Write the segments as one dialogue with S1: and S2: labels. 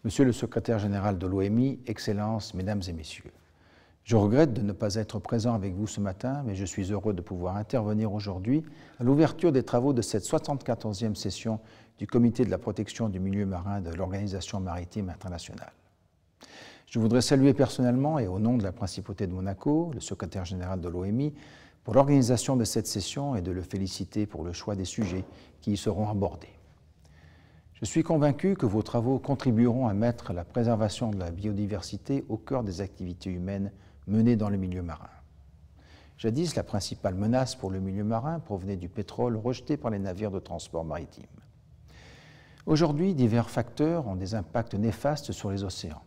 S1: Monsieur le secrétaire général de l'OMI, Excellences, Mesdames et Messieurs, je regrette de ne pas être présent avec vous ce matin, mais je suis heureux de pouvoir intervenir aujourd'hui à l'ouverture des travaux de cette 74e session du Comité de la protection du milieu marin de l'Organisation maritime internationale. Je voudrais saluer personnellement et au nom de la Principauté de Monaco, le secrétaire général de l'OMI, pour l'organisation de cette session et de le féliciter pour le choix des sujets qui y seront abordés. Je suis convaincu que vos travaux contribueront à mettre la préservation de la biodiversité au cœur des activités humaines menées dans le milieu marin. Jadis, la principale menace pour le milieu marin provenait du pétrole rejeté par les navires de transport maritime. Aujourd'hui, divers facteurs ont des impacts néfastes sur les océans.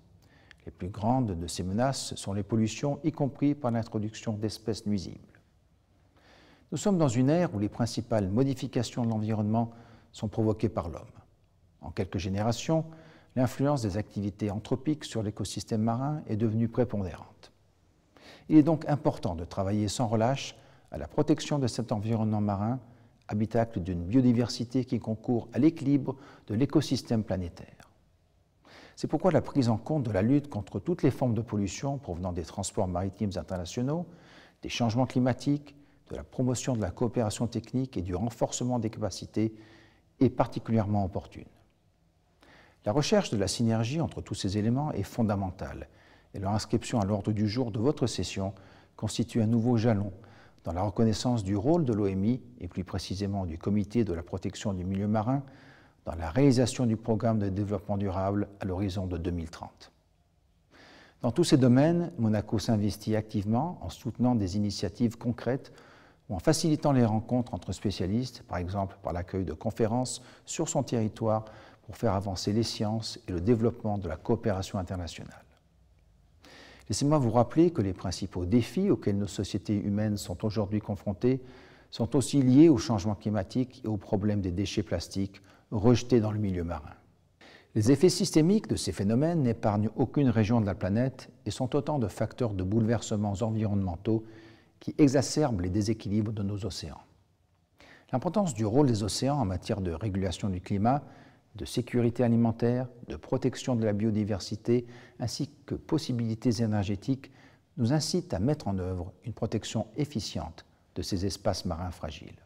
S1: Les plus grandes de ces menaces sont les pollutions, y compris par l'introduction d'espèces nuisibles. Nous sommes dans une ère où les principales modifications de l'environnement sont provoquées par l'homme. En quelques générations, l'influence des activités anthropiques sur l'écosystème marin est devenue prépondérante. Il est donc important de travailler sans relâche à la protection de cet environnement marin, habitacle d'une biodiversité qui concourt à l'équilibre de l'écosystème planétaire. C'est pourquoi la prise en compte de la lutte contre toutes les formes de pollution provenant des transports maritimes internationaux, des changements climatiques, de la promotion de la coopération technique et du renforcement des capacités est particulièrement opportune. La recherche de la synergie entre tous ces éléments est fondamentale et leur inscription à l'ordre du jour de votre session constitue un nouveau jalon dans la reconnaissance du rôle de l'OMI et plus précisément du Comité de la protection du milieu marin dans la réalisation du programme de développement durable à l'horizon de 2030. Dans tous ces domaines, Monaco s'investit activement en soutenant des initiatives concrètes ou en facilitant les rencontres entre spécialistes, par exemple par l'accueil de conférences sur son territoire pour faire avancer les sciences et le développement de la coopération internationale. Laissez-moi vous rappeler que les principaux défis auxquels nos sociétés humaines sont aujourd'hui confrontées sont aussi liés au changement climatique et au problème des déchets plastiques rejetés dans le milieu marin. Les effets systémiques de ces phénomènes n'épargnent aucune région de la planète et sont autant de facteurs de bouleversements environnementaux qui exacerbent les déséquilibres de nos océans. L'importance du rôle des océans en matière de régulation du climat, de sécurité alimentaire, de protection de la biodiversité, ainsi que possibilités énergétiques, nous incite à mettre en œuvre une protection efficiente de ces espaces marins fragiles.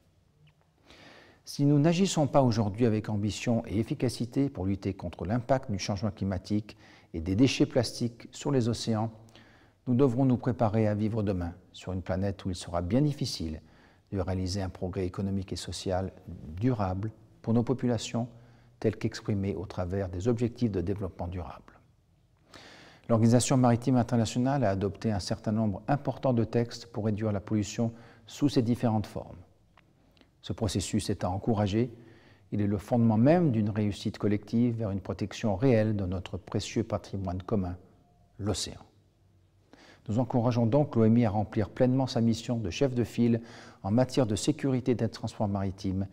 S1: Si nous n'agissons pas aujourd'hui avec ambition et efficacité pour lutter contre l'impact du changement climatique et des déchets plastiques sur les océans, nous devrons nous préparer à vivre demain sur une planète où il sera bien difficile de réaliser un progrès économique et social durable pour nos populations, tel qu'exprimé au travers des objectifs de développement durable. L'Organisation maritime internationale a adopté un certain nombre important de textes pour réduire la pollution sous ses différentes formes. Ce processus étant encouragé, il est le fondement même d'une réussite collective vers une protection réelle de notre précieux patrimoine commun, l'océan. Nous encourageons donc l'OMI à remplir pleinement sa mission de chef de file en matière de sécurité des transports maritimes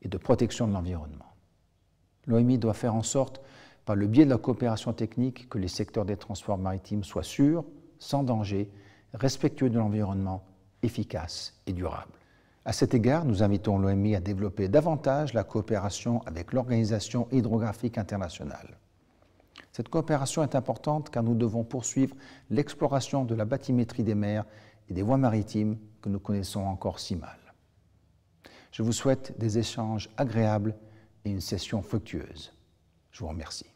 S1: et de protection de l'environnement. L'OMI doit faire en sorte, par le biais de la coopération technique, que les secteurs des transports maritimes soient sûrs, sans danger, respectueux de l'environnement, efficaces et durables. À cet égard, nous invitons l'OMI à développer davantage la coopération avec l'Organisation hydrographique internationale. Cette coopération est importante car nous devons poursuivre l'exploration de la bathymétrie des mers et des voies maritimes que nous connaissons encore si mal. Je vous souhaite des échanges agréables et une session fructueuse. Je vous remercie.